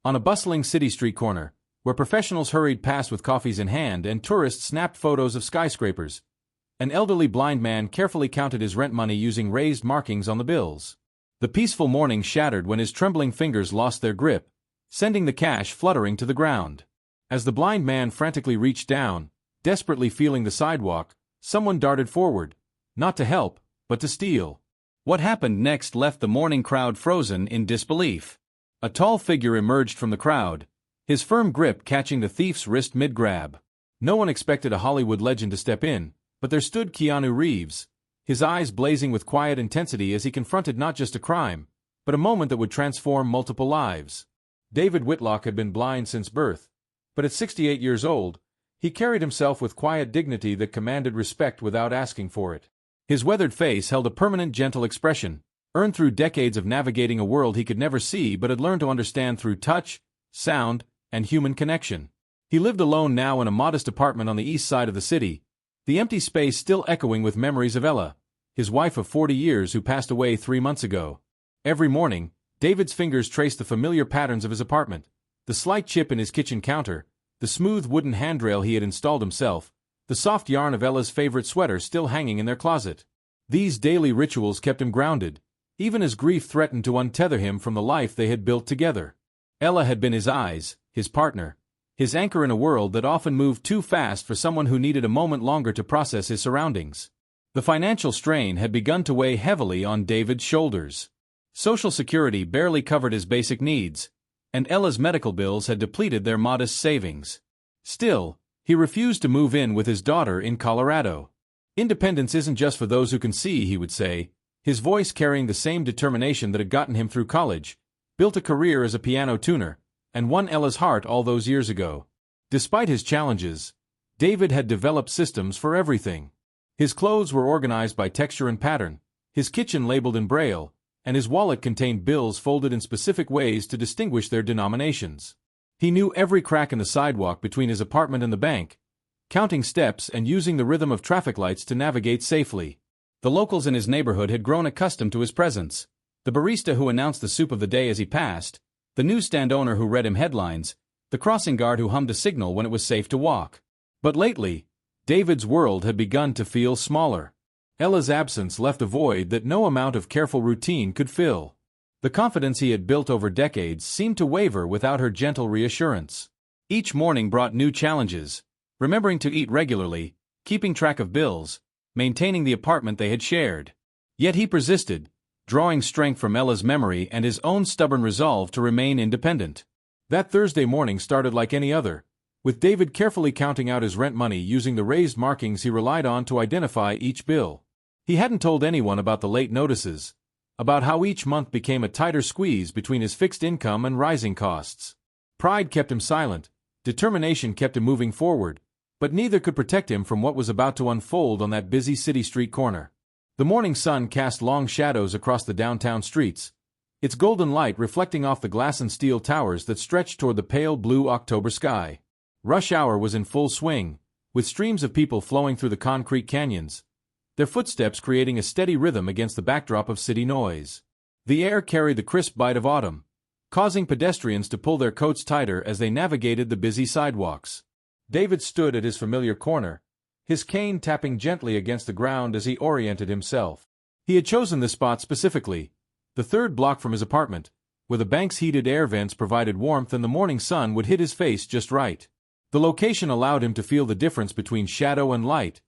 On a bustling city street corner, where professionals hurried past with coffees in hand and tourists snapped photos of skyscrapers, an elderly blind man carefully counted his rent money using raised markings on the bills. The peaceful morning shattered when his trembling fingers lost their grip, sending the cash fluttering to the ground. As the blind man frantically reached down, desperately feeling the sidewalk, someone darted forward, not to help, but to steal. What happened next left the mourning crowd frozen in disbelief. A tall figure emerged from the crowd, his firm grip catching the thief's wrist mid-grab. No one expected a Hollywood legend to step in, but there stood Keanu Reeves, his eyes blazing with quiet intensity as he confronted not just a crime, but a moment that would transform multiple lives. David Whitlock had been blind since birth, but at 68 years old, he carried himself with quiet dignity that commanded respect without asking for it. His weathered face held a permanent gentle expression, earned through decades of navigating a world he could never see but had learned to understand through touch, sound, and human connection. He lived alone now in a modest apartment on the east side of the city, the empty space still echoing with memories of Ella, his wife of 40 years who passed away 3 months ago. Every morning, David's fingers traced the familiar patterns of his apartment, the slight chip in his kitchen counter, the smooth wooden handrail he had installed himself, the soft yarn of Ella's favorite sweater still hanging in their closet. These daily rituals kept him grounded, even as grief threatened to untether him from the life they had built together. Ella had been his eyes, his partner, his anchor in a world that often moved too fast for someone who needed a moment longer to process his surroundings. The financial strain had begun to weigh heavily on David's shoulders. Social Security barely covered his basic needs, and Ella's medical bills had depleted their modest savings. Still, he refused to move in with his daughter in Colorado. Independence isn't just for those who can see, he would say, his voice carrying the same determination that had gotten him through college, built a career as a piano tuner, and won Ella's heart all those years ago. Despite his challenges, David had developed systems for everything. His clothes were organized by texture and pattern, his kitchen labeled in Braille, and his wallet contained bills folded in specific ways to distinguish their denominations. He knew every crack in the sidewalk between his apartment and the bank, counting steps and using the rhythm of traffic lights to navigate safely. The locals in his neighborhood had grown accustomed to his presence. The barista who announced the soup of the day as he passed, the newsstand owner who read him headlines, the crossing guard who hummed a signal when it was safe to walk. But lately, David's world had begun to feel smaller. Ella's absence left a void that no amount of careful routine could fill. The confidence he had built over decades seemed to waver without her gentle reassurance. Each morning brought new challenges, remembering to eat regularly, keeping track of bills, maintaining the apartment they had shared. Yet he persisted, drawing strength from Ella's memory and his own stubborn resolve to remain independent. That Thursday morning started like any other, with David carefully counting out his rent money using the raised markings he relied on to identify each bill. He hadn't told anyone about the late notices, about how each month became a tighter squeeze between his fixed income and rising costs. Pride kept him silent, determination kept him moving forward, but neither could protect him from what was about to unfold on that busy city street corner. The morning sun cast long shadows across the downtown streets, its golden light reflecting off the glass and steel towers that stretched toward the pale blue October sky. Rush hour was in full swing, with streams of people flowing through the concrete canyons, their footsteps creating a steady rhythm against the backdrop of city noise. The air carried the crisp bite of autumn, causing pedestrians to pull their coats tighter as they navigated the busy sidewalks. David stood at his familiar corner, his cane tapping gently against the ground as he oriented himself. He had chosen this spot specifically, the third block from his apartment, where the bank's heated air vents provided warmth and the morning sun would hit his face just right. The location allowed him to feel the difference between shadow and light,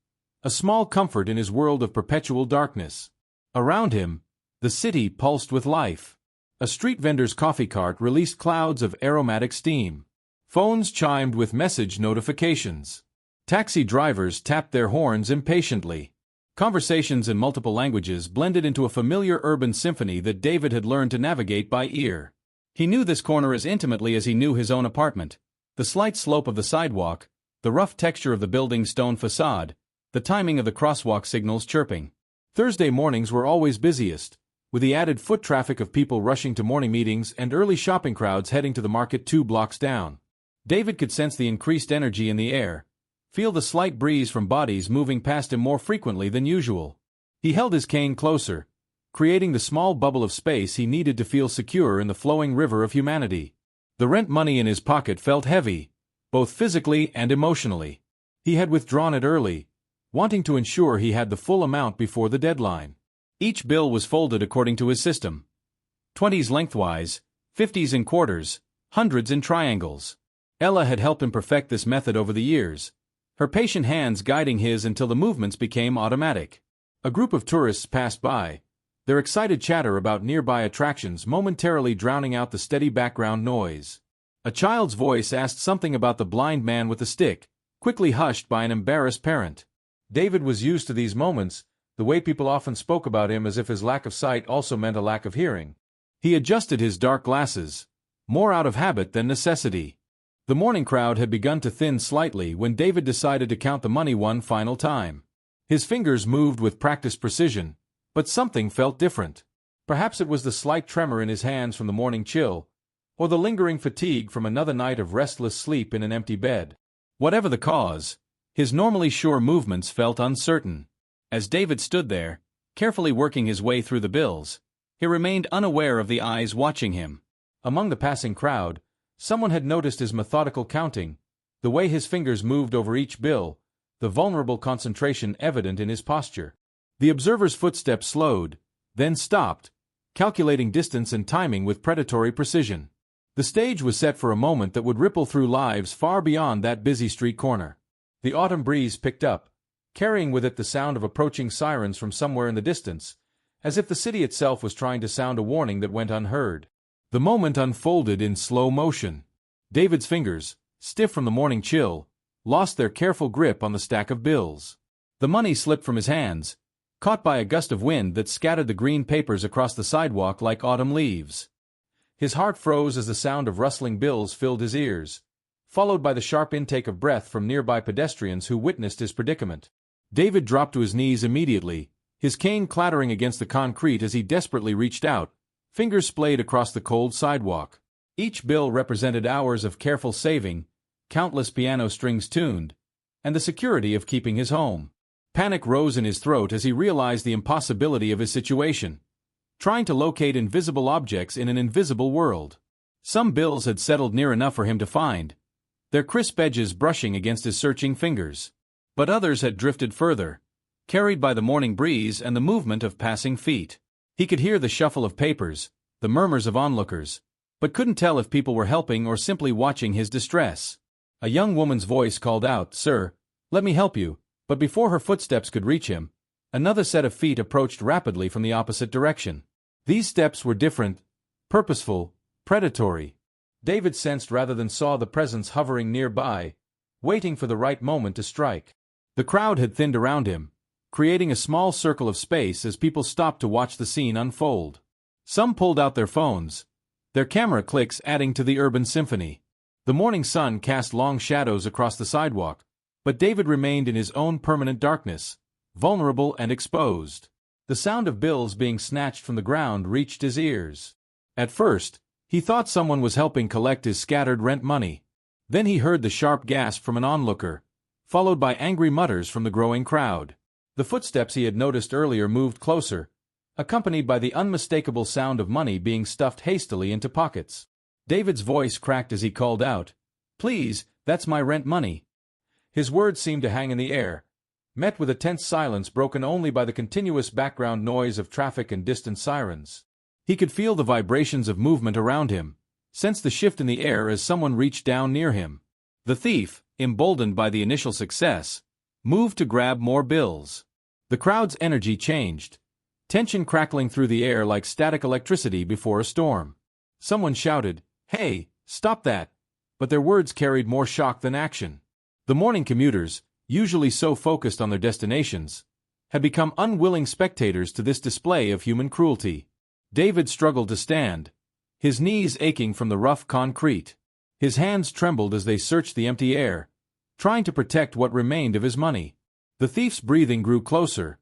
a small comfort in his world of perpetual darkness. Around him, the city pulsed with life. A street vendor's coffee cart released clouds of aromatic steam. Phones chimed with message notifications. Taxi drivers tapped their horns impatiently. Conversations in multiple languages blended into a familiar urban symphony that David had learned to navigate by ear. He knew this corner as intimately as he knew his own apartment. The slight slope of the sidewalk, the rough texture of the building's stone facade, the timing of the crosswalk signals chirping. Thursday mornings were always busiest, with the added foot traffic of people rushing to morning meetings and early shopping crowds heading to the market 2 blocks down. David could sense the increased energy in the air, feel the slight breeze from bodies moving past him more frequently than usual. He held his cane closer, creating the small bubble of space he needed to feel secure in the flowing river of humanity. The rent money in his pocket felt heavy, both physically and emotionally. He had withdrawn it early, wanting to ensure he had the full amount before the deadline. Each bill was folded according to his system. 20s lengthwise, 50s in quarters, 100s in triangles. Ella had helped him perfect this method over the years, her patient hands guiding his until the movements became automatic. A group of tourists passed by, their excited chatter about nearby attractions momentarily drowning out the steady background noise. A child's voice asked something about the blind man with the stick, quickly hushed by an embarrassed parent. David was used to these moments, the way people often spoke about him as if his lack of sight also meant a lack of hearing. He adjusted his dark glasses, more out of habit than necessity. The morning crowd had begun to thin slightly when David decided to count the money one final time. His fingers moved with practiced precision, but something felt different. Perhaps it was the slight tremor in his hands from the morning chill, or the lingering fatigue from another night of restless sleep in an empty bed. Whatever the cause, his normally sure movements felt uncertain. As David stood there, carefully working his way through the bills, he remained unaware of the eyes watching him. Among the passing crowd, someone had noticed his methodical counting, the way his fingers moved over each bill, the vulnerable concentration evident in his posture. The observer's footsteps slowed, then stopped, calculating distance and timing with predatory precision. The stage was set for a moment that would ripple through lives far beyond that busy street corner. The autumn breeze picked up, carrying with it the sound of approaching sirens from somewhere in the distance, as if the city itself was trying to sound a warning that went unheard. The moment unfolded in slow motion. David's fingers, stiff from the morning chill, lost their careful grip on the stack of bills. The money slipped from his hands, caught by a gust of wind that scattered the green papers across the sidewalk like autumn leaves. His heart froze as the sound of rustling bills filled his ears, followed by the sharp intake of breath from nearby pedestrians who witnessed his predicament. David dropped to his knees immediately, his cane clattering against the concrete as he desperately reached out, fingers splayed across the cold sidewalk. Each bill represented hours of careful saving, countless piano strings tuned, and the security of keeping his home. Panic rose in his throat as he realized the impossibility of his situation, trying to locate invisible objects in an invisible world. Some bills had settled near enough for him to find, their crisp edges brushing against his searching fingers. But others had drifted further, carried by the morning breeze and the movement of passing feet. He could hear the shuffle of papers, the murmurs of onlookers, but couldn't tell if people were helping or simply watching his distress. A young woman's voice called out, "Sir, let me help you," but before her footsteps could reach him, another set of feet approached rapidly from the opposite direction. These steps were different, purposeful, predatory. David sensed rather than saw the presence hovering nearby, waiting for the right moment to strike. The crowd had thinned around him, creating a small circle of space as people stopped to watch the scene unfold. Some pulled out their phones, their camera clicks adding to the urban symphony. The morning sun cast long shadows across the sidewalk, but David remained in his own permanent darkness, vulnerable and exposed. The sound of bills being snatched from the ground reached his ears. At first, he thought someone was helping collect his scattered rent money. Then he heard the sharp gasp from an onlooker, followed by angry mutters from the growing crowd. The footsteps he had noticed earlier moved closer, accompanied by the unmistakable sound of money being stuffed hastily into pockets. David's voice cracked as he called out, "Please, that's my rent money." His words seemed to hang in the air, met with a tense silence broken only by the continuous background noise of traffic and distant sirens. He could feel the vibrations of movement around him, sensed the shift in the air as someone reached down near him. The thief, emboldened by the initial success, moved to grab more bills. The crowd's energy changed, tension crackling through the air like static electricity before a storm. Someone shouted, "Hey, stop that!" but their words carried more shock than action. The morning commuters, usually so focused on their destinations, had become unwilling spectators to this display of human cruelty. David struggled to stand, his knees aching from the rough concrete. His hands trembled as they searched the empty air, trying to protect what remained of his money. The thief's breathing grew closer,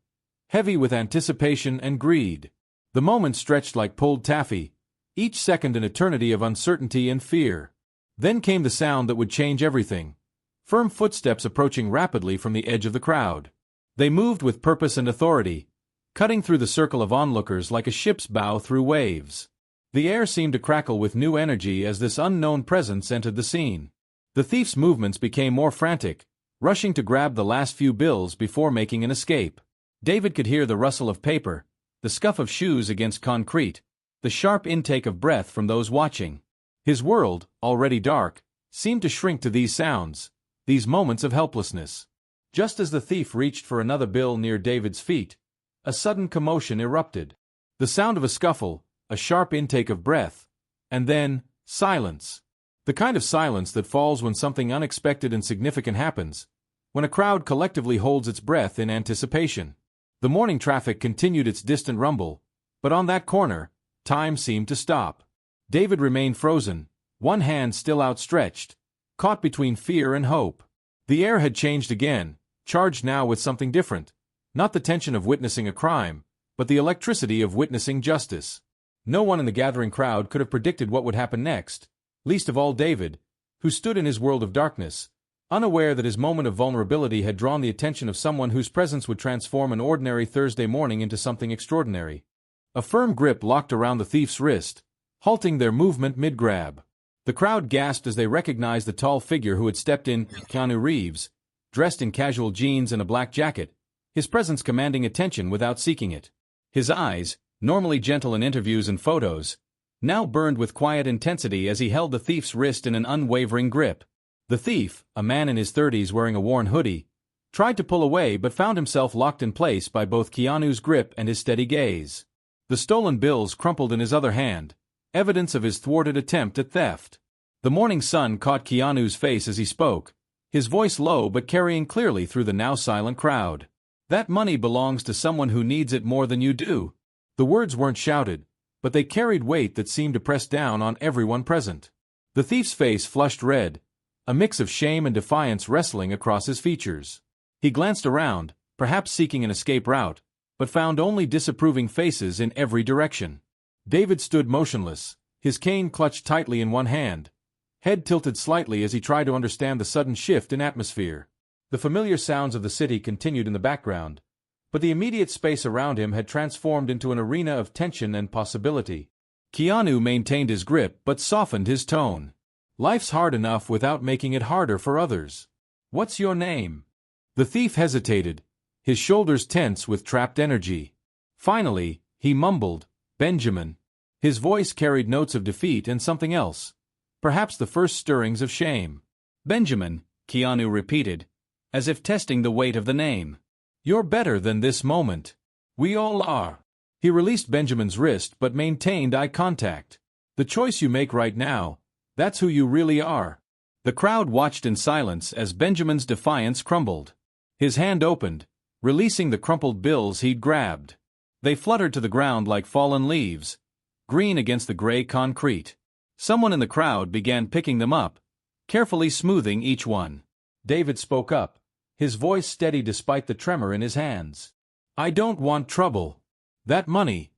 heavy with anticipation and greed. The moments stretched like pulled taffy, each second an eternity of uncertainty and fear. Then came the sound that would change everything. Firm footsteps approaching rapidly from the edge of the crowd. They moved with purpose and authority, cutting through the circle of onlookers like a ship's bow through waves. The air seemed to crackle with new energy as this unknown presence entered the scene. The thief's movements became more frantic, rushing to grab the last few bills before making an escape. David could hear the rustle of paper, the scuff of shoes against concrete, the sharp intake of breath from those watching. His world, already dark, seemed to shrink to these sounds, these moments of helplessness. Just as the thief reached for another bill near David's feet, a sudden commotion erupted. The sound of a scuffle, a sharp intake of breath, and then, silence. The kind of silence that falls when something unexpected and significant happens, when a crowd collectively holds its breath in anticipation. The morning traffic continued its distant rumble, but on that corner, time seemed to stop. David remained frozen, one hand still outstretched, caught between fear and hope. The air had changed again, charged now with something different, not the tension of witnessing a crime, but the electricity of witnessing justice. No one in the gathering crowd could have predicted what would happen next, least of all David, who stood in his world of darkness, unaware that his moment of vulnerability had drawn the attention of someone whose presence would transform an ordinary Thursday morning into something extraordinary. A firm grip locked around the thief's wrist, halting their movement mid-grab. The crowd gasped as they recognized the tall figure who had stepped in, Keanu Reeves, dressed in casual jeans and a black jacket, his presence commanding attention without seeking it. His eyes, normally gentle in interviews and photos, now burned with quiet intensity as he held the thief's wrist in an unwavering grip. The thief, a man in his 30s wearing a worn hoodie, tried to pull away but found himself locked in place by both Keanu's grip and his steady gaze. The stolen bills crumpled in his other hand, evidence of his thwarted attempt at theft. The morning sun caught Keanu's face as he spoke, his voice low but carrying clearly through the now silent crowd. "That money belongs to someone who needs it more than you do." The words weren't shouted, but they carried weight that seemed to press down on everyone present. The thief's face flushed red, a mix of shame and defiance wrestling across his features. He glanced around, perhaps seeking an escape route, but found only disapproving faces in every direction. David stood motionless, his cane clutched tightly in one hand, head tilted slightly as he tried to understand the sudden shift in atmosphere. The familiar sounds of the city continued in the background, but the immediate space around him had transformed into an arena of tension and possibility. Keanu maintained his grip but softened his tone. "Life's hard enough without making it harder for others. What's your name?" The thief hesitated, his shoulders tense with trapped energy. Finally, he mumbled, "Benjamin." His voice carried notes of defeat and something else, perhaps the first stirrings of shame. "Benjamin," Keanu repeated, as if testing the weight of the name. "You're better than this moment. We all are." He released Benjamin's wrist but maintained eye contact. "The choice you make right now, that's who you really are." The crowd watched in silence as Benjamin's defiance crumbled. His hand opened, releasing the crumpled bills he'd grabbed. They fluttered to the ground like fallen leaves, green against the gray concrete. Someone in the crowd began picking them up, carefully smoothing each one. David spoke up, his voice steady despite the tremor in his hands. "I don't want trouble. That money,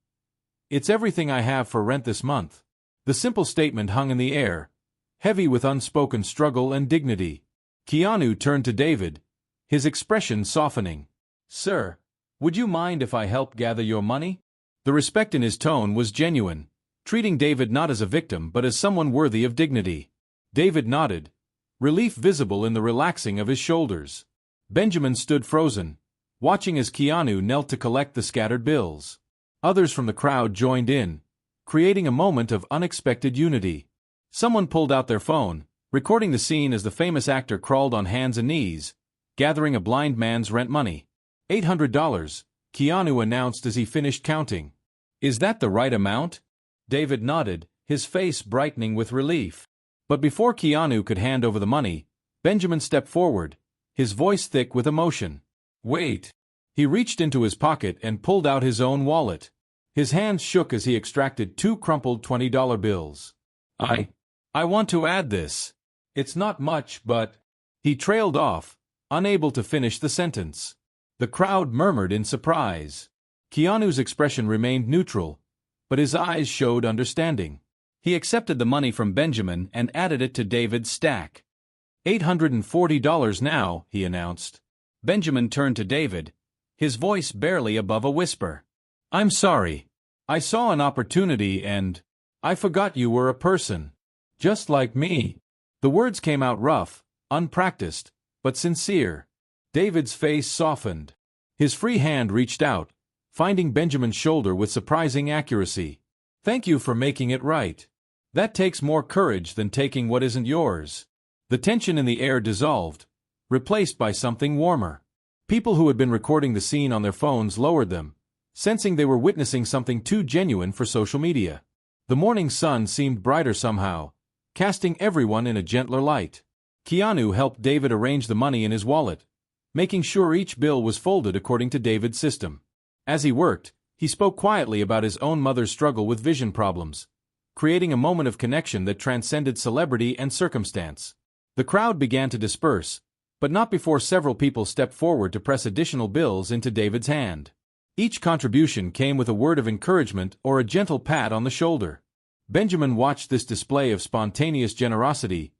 it's everything I have for rent this month." The simple statement hung in the air, heavy with unspoken struggle and dignity. Keanu turned to David, his expression softening. "Sir, would you mind if I help gather your money?" The respect in his tone was genuine, treating David not as a victim but as someone worthy of dignity. David nodded, relief visible in the relaxing of his shoulders. Benjamin stood frozen, watching as Keanu knelt to collect the scattered bills. Others from the crowd joined in, creating a moment of unexpected unity. Someone pulled out their phone, recording the scene as the famous actor crawled on hands and knees, gathering a blind man's rent money. $800, Keanu announced as he finished counting. "Is that the right amount?" David nodded, his face brightening with relief. But before Keanu could hand over the money, Benjamin stepped forward, his voice thick with emotion. "Wait." He reached into his pocket and pulled out his own wallet. His hands shook as he extracted 2 crumpled $20 bills. I want to add this. It's not much, but..." He trailed off, unable to finish the sentence. The crowd murmured in surprise. Keanu's expression remained neutral, but his eyes showed understanding. He accepted the money from Benjamin and added it to David's stack. $840 now, he announced. Benjamin turned to David, his voice barely above a whisper. "I'm sorry. I saw an opportunity and..." I forgot you were a person. Just like me. The words came out rough, unpracticed, but sincere. David's face softened. His free hand reached out, finding Benjamin's shoulder with surprising accuracy. Thank you for making it right. That takes more courage than taking what isn't yours. The tension in the air dissolved, replaced by something warmer. People who had been recording the scene on their phones lowered them, sensing they were witnessing something too genuine for social media. The morning sun seemed brighter somehow, casting everyone in a gentler light. Keanu helped David arrange the money in his wallet, making sure each bill was folded according to David's system. As he worked, he spoke quietly about his own mother's struggle with vision problems, creating a moment of connection that transcended celebrity and circumstance. The crowd began to disperse, but not before several people stepped forward to press additional bills into David's hand. Each contribution came with a word of encouragement or a gentle pat on the shoulder. Benjamin watched this display of spontaneous generosity,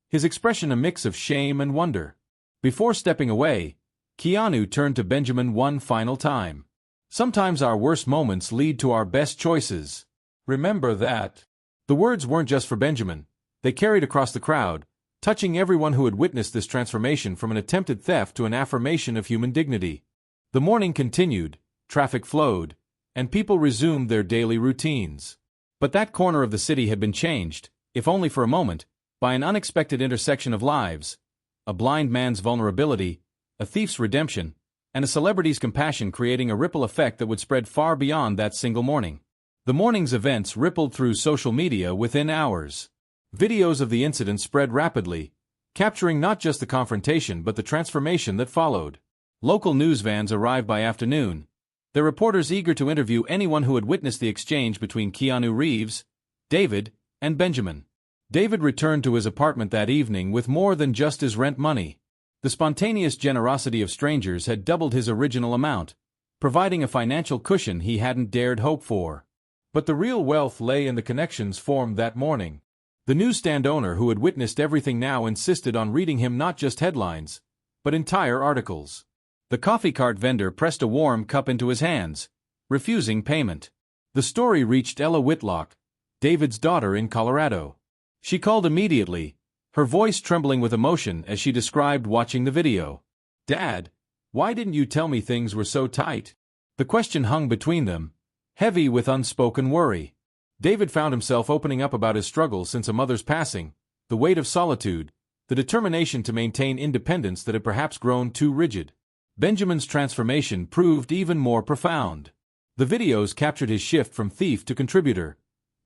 his expression a mix of shame and wonder. Before stepping away, Keanu turned to Benjamin one final time. Sometimes our worst moments lead to our best choices. Remember that. The words weren't just for Benjamin. They carried across the crowd, touching everyone who had witnessed this transformation from an attempted theft to an affirmation of human dignity. The morning continued, traffic flowed, and people resumed their daily routines. But that corner of the city had been changed, if only for a moment, by an unexpected intersection of lives: a blind man's vulnerability, a thief's redemption, and a celebrity's compassion, creating a ripple effect that would spread far beyond that single morning. The morning's events rippled through social media within hours. Videos of the incident spread rapidly, capturing not just the confrontation but the transformation that followed. Local news vans arrived by afternoon, their reporters eager to interview anyone who had witnessed the exchange between Keanu Reeves, David, and Benjamin. David returned to his apartment that evening with more than just his rent money. The spontaneous generosity of strangers had doubled his original amount, providing a financial cushion he hadn't dared hope for. But the real wealth lay in the connections formed that morning. The newsstand owner who had witnessed everything now insisted on reading him not just headlines, but entire articles. The coffee cart vendor pressed a warm cup into his hands, refusing payment. The story reached Ella Whitlock, David's daughter in Colorado. She called immediately, her voice trembling with emotion as she described watching the video. "Dad, why didn't you tell me things were so tight?" The question hung between them, heavy with unspoken worry. David found himself opening up about his struggles since a mother's passing, the weight of solitude, the determination to maintain independence that had perhaps grown too rigid. Benjamin's transformation proved even more profound. The videos captured his shift from thief to contributor,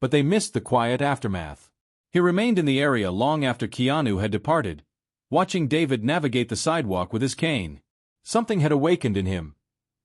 but they missed the quiet aftermath. He remained in the area long after Keanu had departed, watching David navigate the sidewalk with his cane. Something had awakened in him,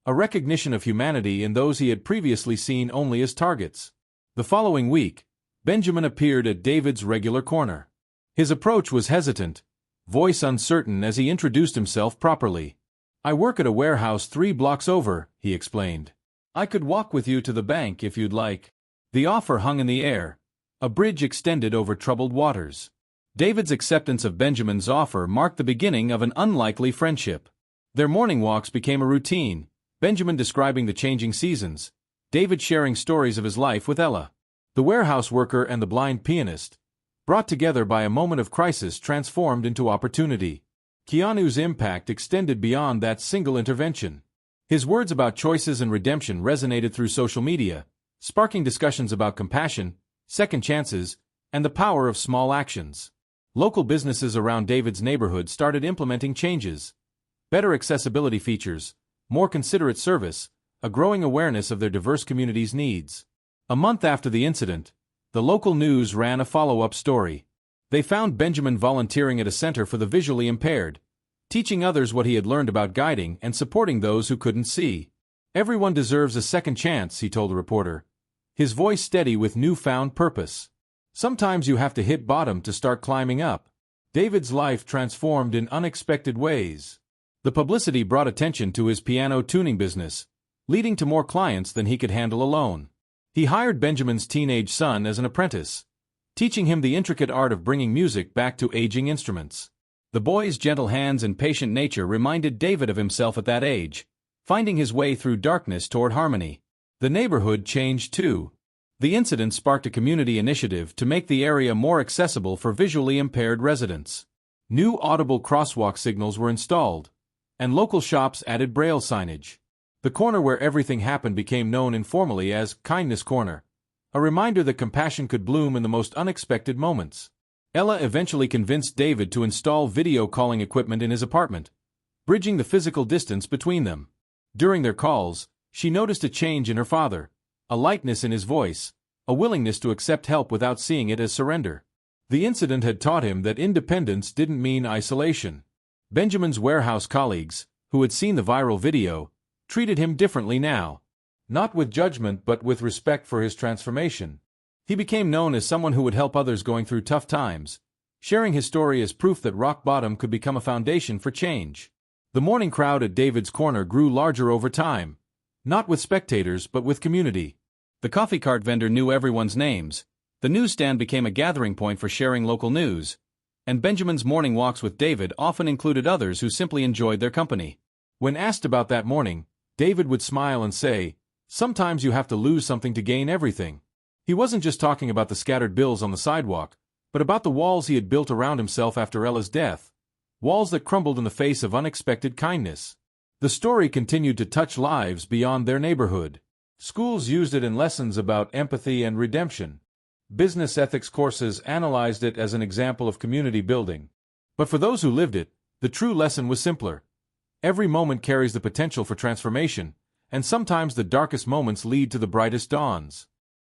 a recognition of humanity in those he had previously seen only as targets. The following week, Benjamin appeared at David's regular corner. His approach was hesitant, voice uncertain as he introduced himself properly. "I work at a warehouse 3 blocks over," he explained. "I could walk with you to the bank if you'd like." The offer hung in the air, a bridge extended over troubled waters. David's acceptance of Benjamin's offer marked the beginning of an unlikely friendship. Their morning walks became a routine, Benjamin describing the changing seasons, David sharing stories of his life with Ella. The warehouse worker and the blind pianist, brought together by a moment of crisis, transformed into opportunity. Keanu's impact extended beyond that single intervention. His words about choices and redemption resonated through social media, sparking discussions about compassion, second chances, and the power of small actions. Local businesses around David's neighborhood started implementing changes: better accessibility features, more considerate service, a growing awareness of their diverse community's needs. A month after the incident, the local news ran a follow-up story. They found Benjamin volunteering at a center for the visually impaired, teaching others what he had learned about guiding and supporting those who couldn't see. "Everyone deserves a second chance," he told a reporter, his voice steady with newfound purpose. "Sometimes you have to hit bottom to start climbing up." David's life transformed in unexpected ways. The publicity brought attention to his piano tuning business, leading to more clients than he could handle alone. He hired Benjamin's teenage son as an apprentice, teaching him the intricate art of bringing music back to aging instruments. The boy's gentle hands and patient nature reminded David of himself at that age, finding his way through darkness toward harmony. The neighborhood changed too. The incident sparked a community initiative to make the area more accessible for visually impaired residents. New audible crosswalk signals were installed, and local shops added braille signage. The corner where everything happened became known informally as Kindness Corner, a reminder that compassion could bloom in the most unexpected moments. Ella eventually convinced David to install video calling equipment in his apartment, bridging the physical distance between them. During their calls, she noticed a change in her father, a lightness in his voice, a willingness to accept help without seeing it as surrender. The incident had taught him that independence didn't mean isolation. Benjamin's warehouse colleagues, who had seen the viral video, treated him differently now. Not with judgment but with respect for his transformation. He became known as someone who would help others going through tough times, sharing his story as proof that rock bottom could become a foundation for change. The morning crowd at David's Corner grew larger over time, not with spectators but with community. The coffee cart vendor knew everyone's names, the newsstand became a gathering point for sharing local news, and Benjamin's morning walks with David often included others who simply enjoyed their company. When asked about that morning, David would smile and say, "Sometimes you have to lose something to gain everything." He wasn't just talking about the scattered bills on the sidewalk, but about the walls he had built around himself after Ella's death, walls that crumbled in the face of unexpected kindness. The story continued to touch lives beyond their neighborhood. Schools used it in lessons about empathy and redemption. Business ethics courses analyzed it as an example of community building. But for those who lived it, the true lesson was simpler. Every moment carries the potential for transformation, and sometimes the darkest moments lead to the brightest dawns.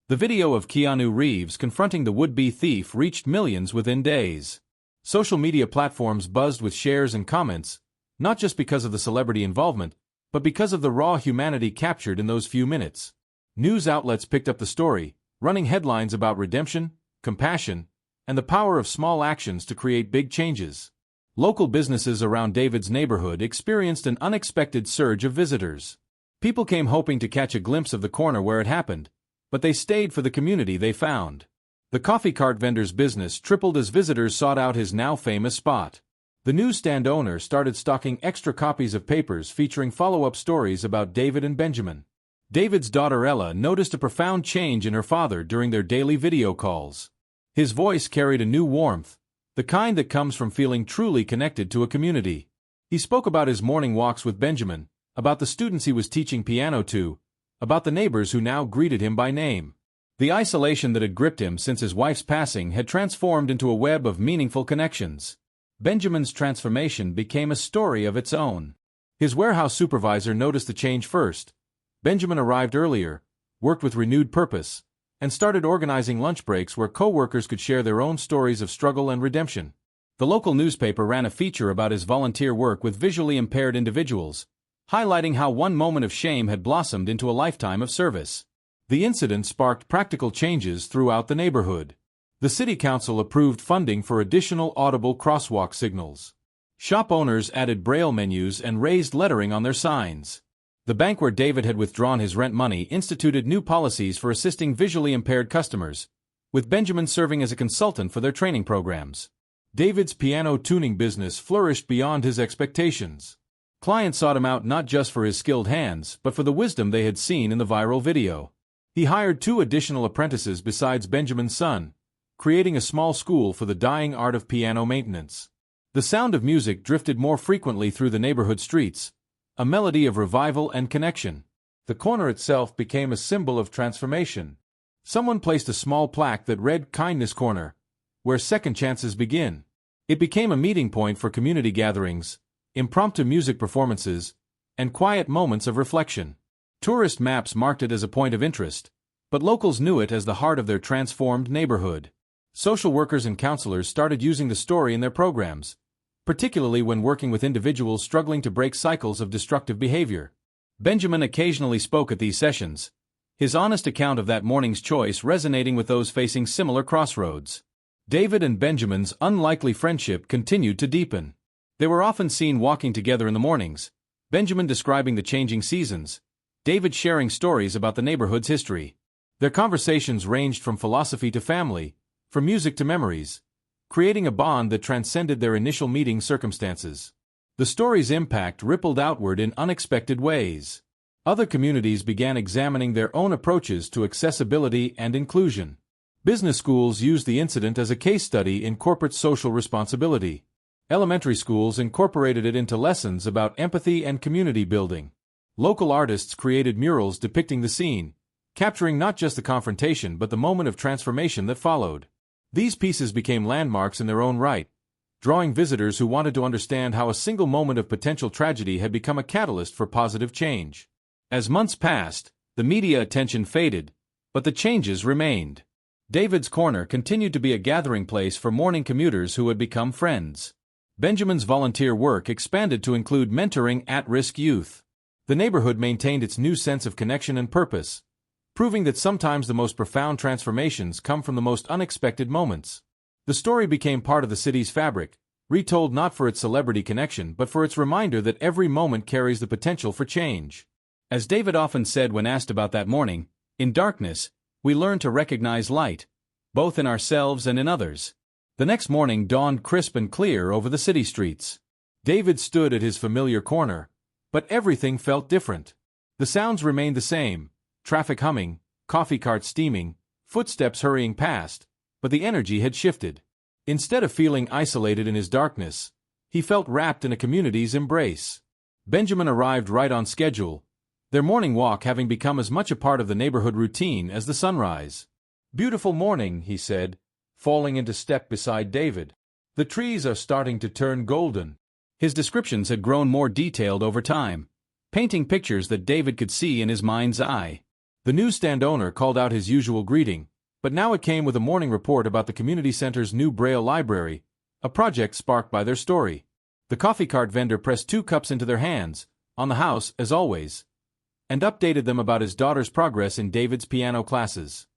The video of Keanu Reeves confronting the would-be thief reached millions within days. Social media platforms buzzed with shares and comments, not just because of the celebrity involvement, but because of the raw humanity captured in those few minutes. News outlets picked up the story, running headlines about redemption, compassion, and the power of small actions to create big changes. Local businesses around David's neighborhood experienced an unexpected surge of visitors. People came hoping to catch a glimpse of the corner where it happened, but they stayed for the community they found. The coffee cart vendor's business tripled as visitors sought out his now famous spot. The newsstand owner started stocking extra copies of papers featuring follow-up stories about David and Benjamin. David's daughter Ella noticed a profound change in her father during their daily video calls. His voice carried a new warmth, the kind that comes from feeling truly connected to a community. He spoke about his morning walks with Benjamin, about the students he was teaching piano to, about the neighbors who now greeted him by name. The isolation that had gripped him since his wife's passing had transformed into a web of meaningful connections. Benjamin's transformation became a story of its own. His warehouse supervisor noticed the change first. Benjamin arrived earlier, worked with renewed purpose, and started organizing lunch breaks where co-workers could share their own stories of struggle and redemption. The local newspaper ran a feature about his volunteer work with visually impaired individuals, highlighting how one moment of shame had blossomed into a lifetime of service. The incident sparked practical changes throughout the neighborhood. The city council approved funding for additional audible crosswalk signals. Shop owners added braille menus and raised lettering on their signs. The bank where David had withdrawn his rent money instituted new policies for assisting visually impaired customers, with Benjamin serving as a consultant for their training programs. David's piano tuning business flourished beyond his expectations. Clients sought him out not just for his skilled hands, but for the wisdom they had seen in the viral video. He hired 2 additional apprentices besides Benjamin's son, creating a small school for the dying art of piano maintenance. The sound of music drifted more frequently through the neighborhood streets, a melody of revival and connection. The corner itself became a symbol of transformation. Someone placed a small plaque that read "Kindness Corner," where second chances begin. It became a meeting point for community gatherings, impromptu music performances, and quiet moments of reflection. Tourist maps marked it as a point of interest, but locals knew it as the heart of their transformed neighborhood. Social workers and counselors started using the story in their programs, particularly when working with individuals struggling to break cycles of destructive behavior. Benjamin occasionally spoke at these sessions, his honest account of that morning's choice resonating with those facing similar crossroads. David and Benjamin's unlikely friendship continued to deepen. They were often seen walking together in the mornings, Benjamin describing the changing seasons, David sharing stories about the neighborhood's history. Their conversations ranged from philosophy to family, from music to memories, creating a bond that transcended their initial meeting circumstances. The story's impact rippled outward in unexpected ways. Other communities began examining their own approaches to accessibility and inclusion. Business schools used the incident as a case study in corporate social responsibility. Elementary schools incorporated it into lessons about empathy and community building. Local artists created murals depicting the scene, capturing not just the confrontation but the moment of transformation that followed. These pieces became landmarks in their own right, drawing visitors who wanted to understand how a single moment of potential tragedy had become a catalyst for positive change. As months passed, the media attention faded, but the changes remained. David's Corner continued to be a gathering place for morning commuters who had become friends. Benjamin's volunteer work expanded to include mentoring at-risk youth. The neighborhood maintained its new sense of connection and purpose, proving that sometimes the most profound transformations come from the most unexpected moments. The story became part of the city's fabric, retold not for its celebrity connection but for its reminder that every moment carries the potential for change. As David often said when asked about that morning, "In darkness, we learn to recognize light, both in ourselves and in others." The next morning dawned crisp and clear over the city streets. David stood at his familiar corner, but everything felt different. The sounds remained the same, traffic humming, coffee carts steaming, footsteps hurrying past, but the energy had shifted. Instead of feeling isolated in his darkness, he felt wrapped in a community's embrace. Benjamin arrived right on schedule, their morning walk having become as much a part of the neighborhood routine as the sunrise. "Beautiful morning," he said, falling into step beside David. "The trees are starting to turn golden." His descriptions had grown more detailed over time, painting pictures that David could see in his mind's eye. The newsstand owner called out his usual greeting, but now it came with a morning report about the community center's new Braille library, a project sparked by their story. The coffee cart vendor pressed 2 cups into their hands, on the house as always, and updated them about his daughter's progress in David's piano classes.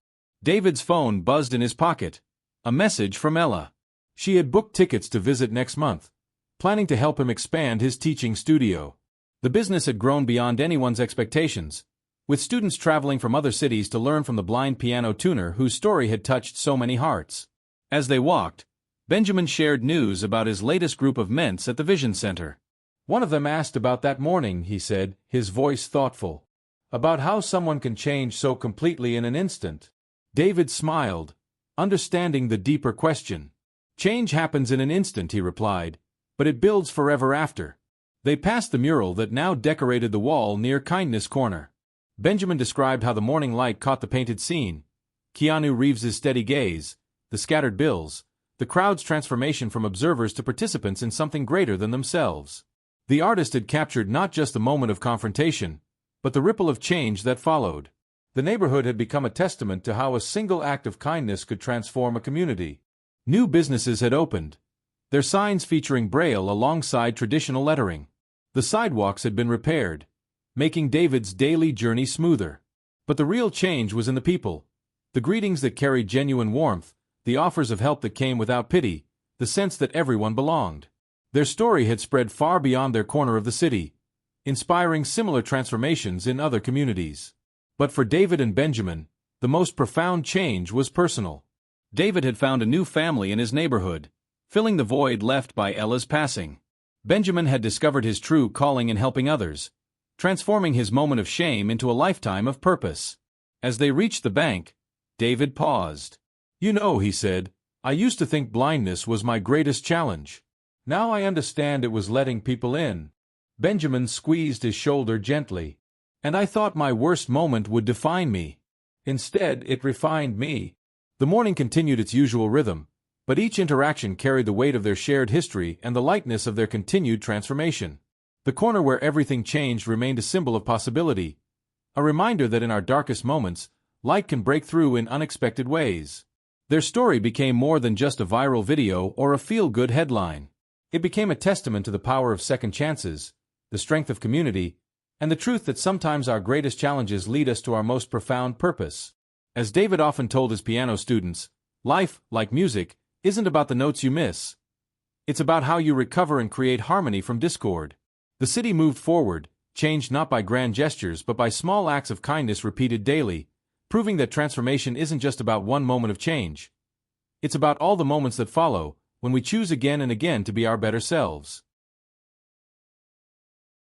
David's phone buzzed in his pocket, a message from Ella. She had booked tickets to visit next month, planning to help him expand his teaching studio. The business had grown beyond anyone's expectations, with students traveling from other cities to learn from the blind piano tuner whose story had touched so many hearts. As they walked, Benjamin shared news about his latest group of ments at the Vision Center. "One of them asked about that morning," he said, his voice thoughtful. "About how someone can change so completely in an instant." David smiled, understanding the deeper question. "Change happens in an instant," he replied, "but it builds forever after." They passed the mural that now decorated the wall near Kindness Corner. Benjamin described how the morning light caught the painted scene, Keanu Reeves' steady gaze, the scattered bills, the crowd's transformation from observers to participants in something greater than themselves. The artist had captured not just the moment of confrontation, but the ripple of change that followed. The neighborhood had become a testament to how a single act of kindness could transform a community. New businesses had opened, their signs featuring Braille alongside traditional lettering. The sidewalks had been repaired, making David's daily journey smoother. But the real change was in the people. The greetings that carried genuine warmth, the offers of help that came without pity, the sense that everyone belonged. Their story had spread far beyond their corner of the city, inspiring similar transformations in other communities. But for David and Benjamin, the most profound change was personal. David had found a new family in his neighborhood, filling the void left by Ella's passing. Benjamin had discovered his true calling in helping others, transforming his moment of shame into a lifetime of purpose. As they reached the bank, David paused. "You know," he said, "I used to think blindness was my greatest challenge. Now I understand it was letting people in." Benjamin squeezed his shoulder gently. "And I thought my worst moment would define me. Instead, it refined me." The morning continued its usual rhythm, but each interaction carried the weight of their shared history and the lightness of their continued transformation. The corner where everything changed remained a symbol of possibility, a reminder that in our darkest moments, light can break through in unexpected ways. Their story became more than just a viral video or a feel-good headline. It became a testament to the power of second chances, the strength of community, and the truth that sometimes our greatest challenges lead us to our most profound purpose. As David often told his piano students, life, like music, isn't about the notes you miss. It's about how you recover and create harmony from discord. The city moved forward, changed not by grand gestures but by small acts of kindness repeated daily, proving that transformation isn't just about one moment of change. It's about all the moments that follow, when we choose again and again to be our better selves.